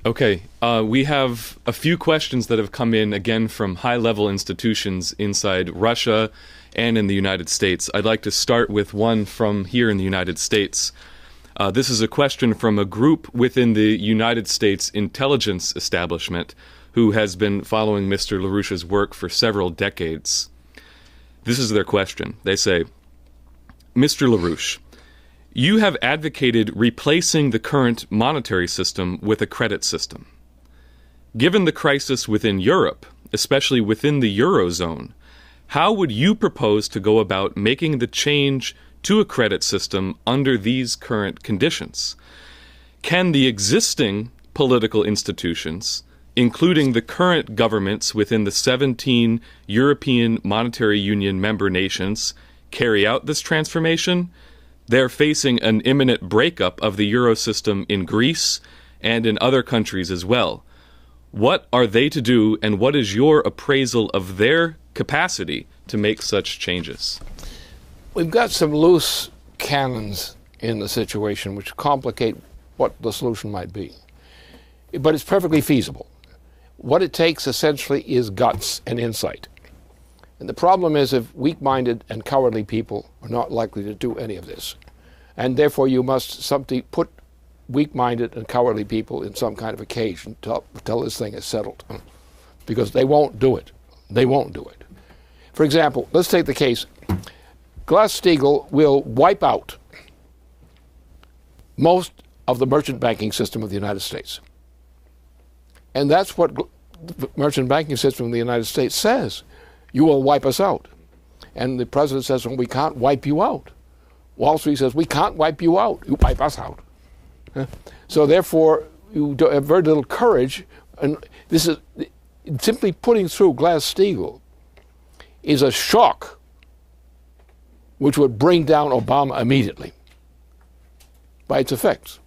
Okay, we have a few questions that have come in again from high-level institutions inside Russia and in the United States. I'd like to start with one from here in the United States. This is a question from a group within the United States intelligence establishment who has been following Mr. LaRouche's work for several decades. This is their question. They say, Mr. LaRouche, you have advocated replacing the current monetary system with a credit system. Given the crisis within Europe, especially within the Eurozone, how would you propose to go about making the change to a credit system under these current conditions? Can the existing political institutions, including the current governments within the 17 European Monetary Union member nations, carry out this transformation? They're facing an imminent breakup of the Euro system in Greece and in other countries as well. What are they to do, and what is your appraisal of their capacity to make such changes? We've got some loose cannons in the situation which complicate what the solution might be. But it's perfectly feasible. What it takes essentially is guts and insight. And the problem is if weak-minded and cowardly people are not likely to do any of this. And therefore you must put weak-minded and cowardly people in some kind of a cage until this thing is settled. Because they won't do it. They won't do it. For example, let's take the case. Glass-Steagall will wipe out most of the merchant banking system of the United States. And that's what the merchant banking system of the United States says. You will wipe us out. And the president says, well, we can't wipe you out. Wall Street says, we can't wipe you out. You wipe us out. So therefore, you have very little courage. And this is simply putting through Glass-Steagall is a shock which would bring down Obama immediately by its effects.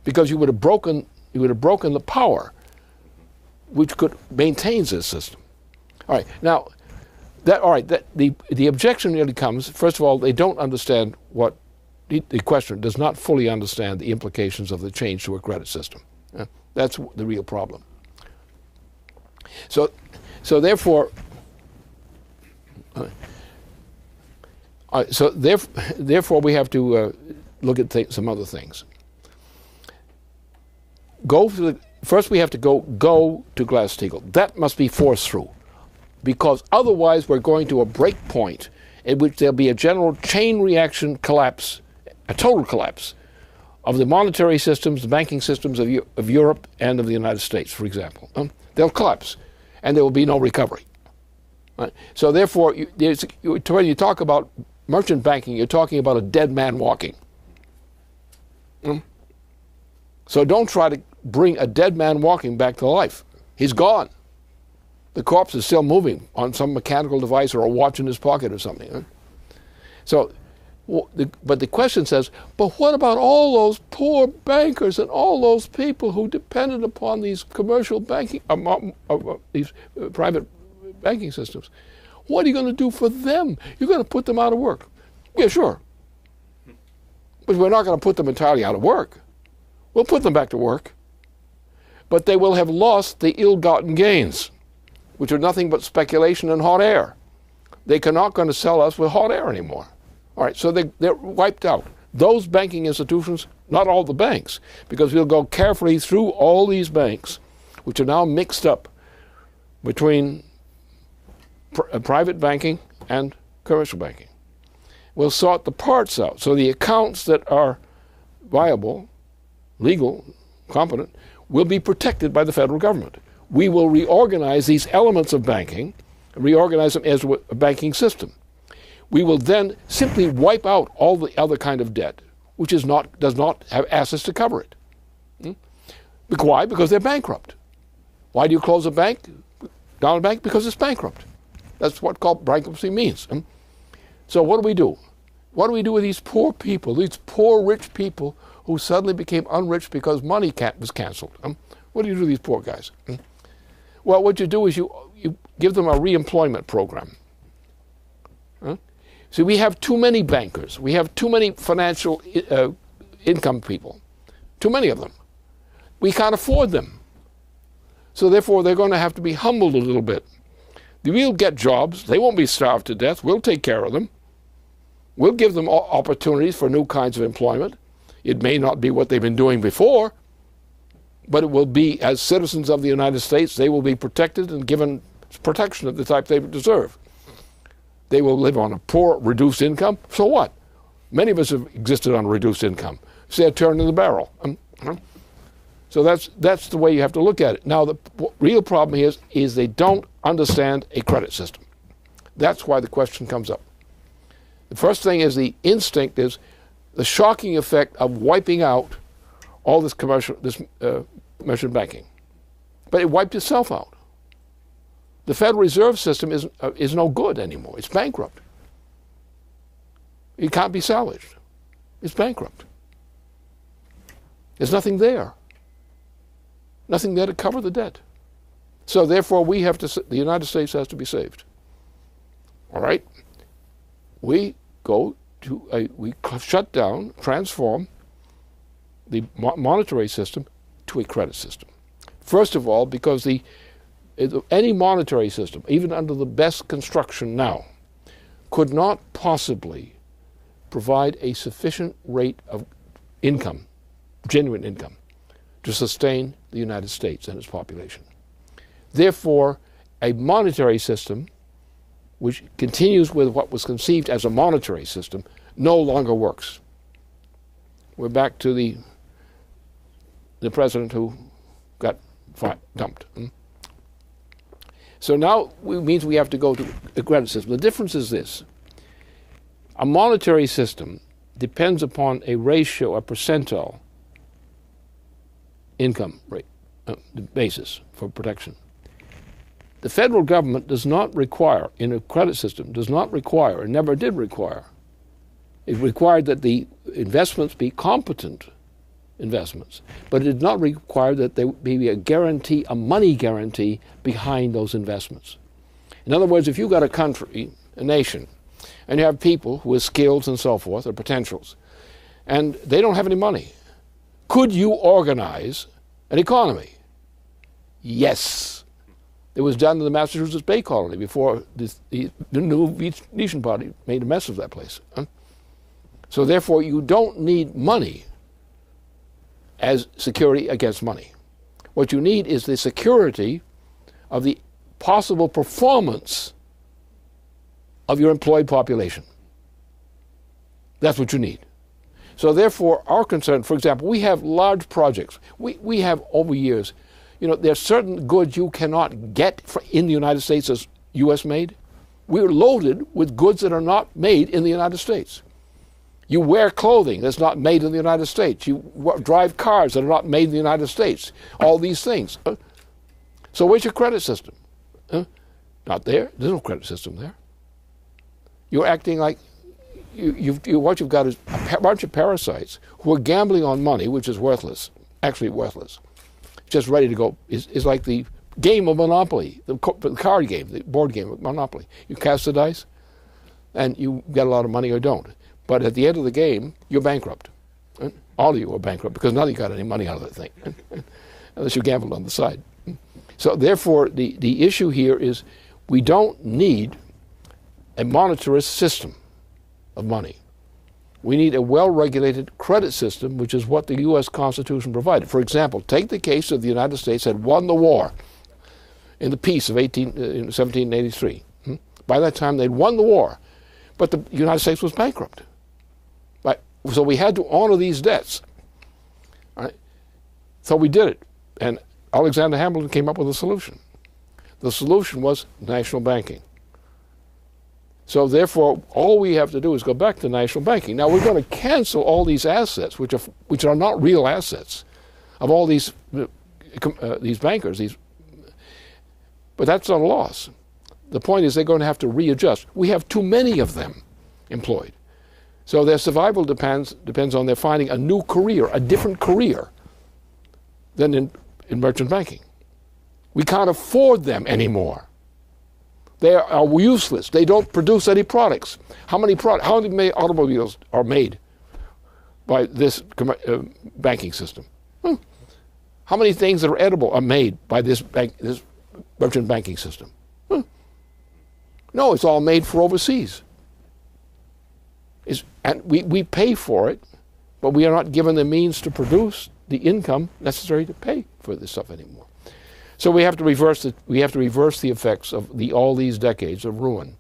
Because you would have broken the power which could maintain this system. All right, now, the objection really comes, first of all, they don't understand what, the questioner does not fully understand the implications of the change to a credit system. That's the real problem. So therefore, therefore we have to look at some other things. First we have to go to Glass-Steagall. That must be forced through. Because otherwise we're going to a break point in which there'll be a general chain reaction collapse, a total collapse of the monetary systems, the banking systems of Europe and of the United States, for example. They'll collapse, and there will be no recovery. Right? So therefore, when you talk about merchant banking, you're talking about a dead man walking. So don't try to bring a dead man walking back to life. He's gone. The corpse is still moving on some mechanical device or a watch in his pocket or something. So, but the question says, but what about all those poor bankers and all those people who depended upon these commercial banking, these private banking systems? What are you going to do for them? You're going to put them out of work. Yeah, sure. But we're not going to put them entirely out of work. We'll put them back to work. But they will have lost the ill-gotten gains, which are nothing but speculation and hot air. They're not going to sell us with hot air anymore. All right, so they're wiped out. Those banking institutions, not all the banks, because we'll go carefully through all these banks, which are now mixed up between private banking and commercial banking. We'll sort the parts out. So the accounts that are viable, legal, competent, will be protected by the federal government. We will reorganize these elements of banking, reorganize them as a banking system. We will then simply wipe out all the other kind of debt, which does not have assets to cover it. Why? Because they're bankrupt. Why do you close a bank, down a bank? Because it's bankrupt. That's what bankruptcy means. So what do we do? What do we do with these poor people, these poor rich people who suddenly became unrich because money was canceled? What do you do with these poor guys? Well, what you do is you give them a reemployment program. See, we have too many bankers. We have too many financial income people. Too many of them. We can't afford them. So therefore, they're going to have to be humbled a little bit. We'll get jobs. They won't be starved to death. We'll take care of them. We'll give them opportunities for new kinds of employment. It may not be what they've been doing before, but it will be, as citizens of the United States, they will be protected and given protection of the type they deserve. They will live on a poor, reduced income. So what? Many of us have existed on reduced income. Say a turn in the barrel. So that's the way you have to look at it. Now, the real problem here is they don't understand a credit system. That's why the question comes up. The first thing is the instinct is the shocking effect of wiping out all this merchant banking. But it wiped itself out. The Federal Reserve System is no good anymore. It's bankrupt. It can't be salvaged. It's bankrupt. There's nothing there. Nothing there to cover the debt. So therefore, the United States has to be saved. All right? We shut down, transform the monetary system to a credit system. First of all, because any monetary system, even under the best construction now, could not possibly provide a sufficient rate of income, genuine income, to sustain the United States and its population. Therefore, a monetary system which continues with what was conceived as a monetary system no longer works. We're back to the president who got dumped. So now it means we have to go to a credit system. The difference is this. A monetary system depends upon a ratio, a percentile income rate, basis for protection. The federal government does not require, in a credit system, does not require, and never did require, it required that the investments be competent investments, but it did not require that there be a guarantee, a money guarantee behind those investments. In other words, if you've got a country, a nation, and you have people with skills and so forth, or potentials, and they don't have any money, could you organize an economy? Yes. It was done in the Massachusetts Bay Colony before the new Venetian Party made a mess of that place. So therefore, you don't need money as security against money. What you need is the security of the possible performance of your employed population. That's what you need. So therefore, our concern, for example, we have large projects. We have over years, there are certain goods you cannot get in the United States as U.S. made. We're loaded with goods that are not made in the United States. You wear clothing that's not made in the United States. You drive cars that are not made in the United States. All these things. So where's your credit system? Not there. There's no credit system there. You're acting like what you've got is a bunch of parasites who are gambling on money, which is worthless, actually worthless, just ready to go. It's like the game of Monopoly, the card game, the board game of Monopoly. You cast the dice, and you get a lot of money or don't. But at the end of the game, you're bankrupt. All of you are bankrupt because none of you got any money out of that thing, unless you gambled on the side. So therefore, the issue here is we don't need a monetarist system of money. We need a well-regulated credit system, which is what the U.S. Constitution provided. For example, take the case of the United States had won the war in the peace of 1783. By that time, they'd won the war, but the United States was bankrupt. So we had to honor these debts. All right? So we did it, and Alexander Hamilton came up with a solution. The solution was national banking. So therefore, all we have to do is go back to national banking. Now we're going to cancel all these assets, which are not real assets, of all these bankers. But that's not a loss. The point is they're going to have to readjust. We have too many of them employed. So their survival depends on their finding a new career, a different career than in merchant banking. We can't afford them anymore. They are useless. They don't produce any products. How many automobiles are made by this banking system? How many things that are edible are made by this merchant banking system? No, it's all made for overseas. And we pay for it, but we are not given the means to produce the income necessary to pay for this stuff anymore. So we have to reverse the effects of all these decades of ruin,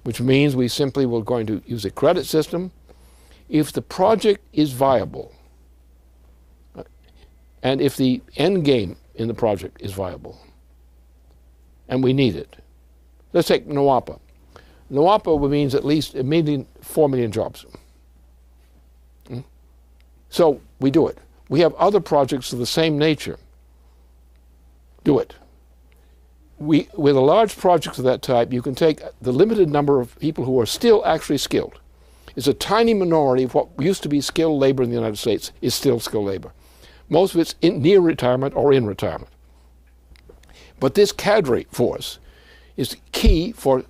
which means we simply will going to use a credit system if the project is viable, and if the end game in the project is viable, and we need it. Let's take NWAPA. NWAPA means at least 4 million jobs. So we do it. We have other projects of the same nature. Do it. With a large project of that type, you can take the limited number of people who are still actually skilled. It's a tiny minority of what used to be skilled labor in the United States is still skilled labor. Most of it's near retirement or in retirement. But this cadre force is key for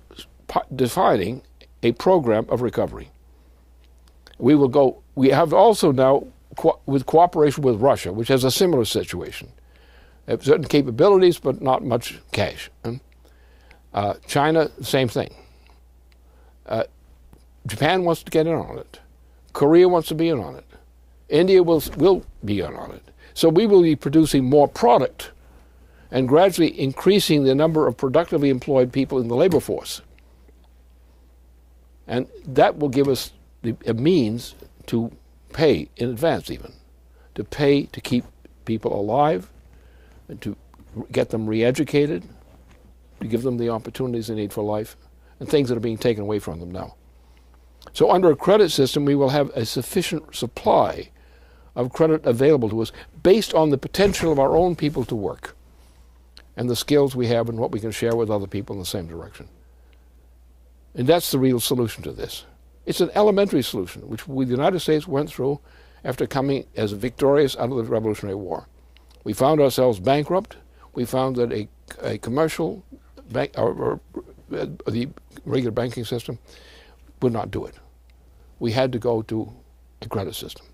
defining a program of recovery. We have also now, with cooperation with Russia, which has a similar situation. They have certain capabilities, but not much cash. China, same thing. Japan wants to get in on it. Korea wants to be in on it. India will be in on it. So we will be producing more product and gradually increasing the number of productively employed people in the labor force. And that will give us a means to pay in advance even, to pay to keep people alive, and to get them re-educated, to give them the opportunities they need for life, and things that are being taken away from them now. So under a credit system, we will have a sufficient supply of credit available to us based on the potential of our own people to work and the skills we have and what we can share with other people in the same direction. And that's the real solution to this. It's an elementary solution, which the United States went through after coming as victorious out of the Revolutionary War. We found ourselves bankrupt. We found that a commercial bank, or the regular banking system, would not do it. We had to go to a credit system.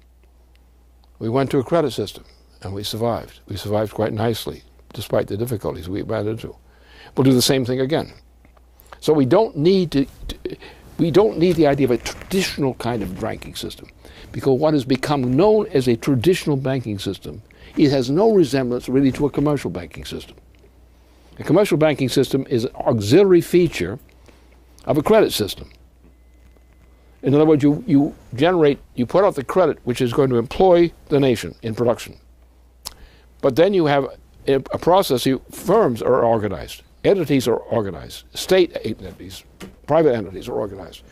We went to a credit system, and we survived. We survived quite nicely, despite the difficulties we ran into. We'll do the same thing again. So we don't need the idea of a traditional kind of banking system, because what has become known as a traditional banking system, it has no resemblance really to a commercial banking system. A commercial banking system is an auxiliary feature of a credit system. In other words, you put out the credit which is going to employ the nation in production. But then you have a process, firms are organized, entities are organized, state entities, private entities are organized.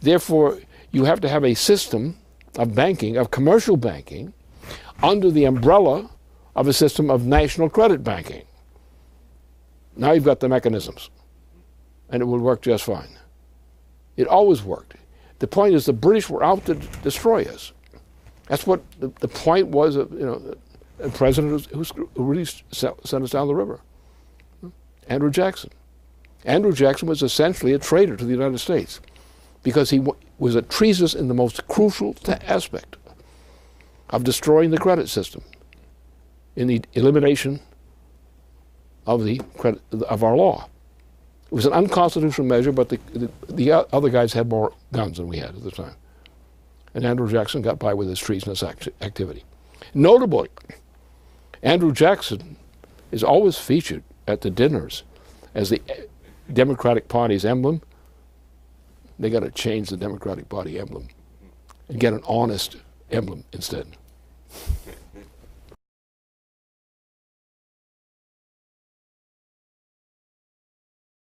Therefore, you have to have a system of banking, of commercial banking, under the umbrella of a system of national credit banking. Now you've got the mechanisms, and it will work just fine. It always worked. The point is the British were out to destroy us. That's what the point was of, a president who really sent us down the river. Andrew Jackson. Andrew Jackson was essentially a traitor to the United States because he was a treasonous in the most crucial aspect of destroying the credit system in the elimination of our law. It was an unconstitutional measure, but the other guys had more guns than we had at the time. And Andrew Jackson got by with his treasonous activity. Notably, Andrew Jackson is always featured at the dinners as the Democratic Party's emblem. They got to change the Democratic Party emblem and get an honest emblem instead.